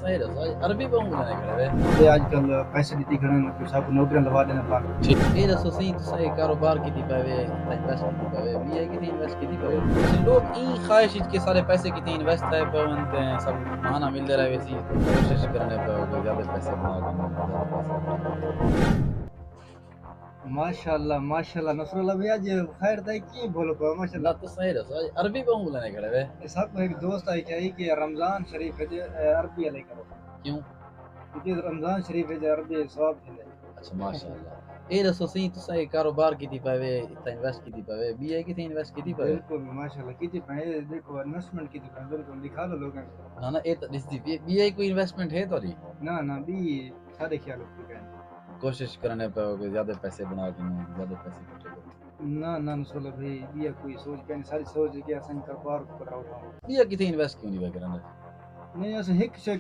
صحیح رہا عربی بہوں لینے کھڑے یہ آج کل پیسے دیتی کھڑے ہیں کہ صاحب نوکریاں لوا دینا پاک یہ دسو سی تصے کاروبار کیتی پے انویسٹ کیتی پے بھی ہے کیتی انویسٹ کیتی پے لوگ این خواہش کے سارے پیسے کیتی انویسٹ ہے پونتے ہیں سب مانا ملتے رہے ویسی کوشش کرنے پے کہ زیادہ پیسے بنا کے زیادہ پیسے بنا ماشاءاللہ نصر اللہ بھیا جی خیر تھا کی بولو پا ماشاءاللہ اللہ تو صحیح رہا عربی بہوں لینے کھڑے وے صاحب کو ایک دوست آئی کہی کہ رمضان شریف ہے عربی علیہ کرو کیوں کیونکہ رمضان شریف ہے عربی ثواب تھے اچھا ماشاءاللہ اے دسو سی تصے کاروبار کیتی پے تے انویسٹ کیتی پے بھی ہے کیتی انویسٹ کیتی پے بالکل ماشاءاللہ کیتی پہ دیکھو انویسٹمنٹ کیتی پہ بالکل دکھا لو لوگوں نا نا اے تو دس دی بھی ہے کوئی انویسٹمنٹ ہے توری نہ بھی سارے خیال رکھتے ہیں کوشش کرنے پے کہ زیادہ پیسے بنا کے زیادہ پیسے اکٹھے کرو نہ نصر اللہ بھائی یہ کوئی سوچ پہ ساری سوچ ہے کہ اسن کاروبار کو رہا یہ کتنے انویسٹ کیوں نہیں کرنا نہیں ایسے ہک سے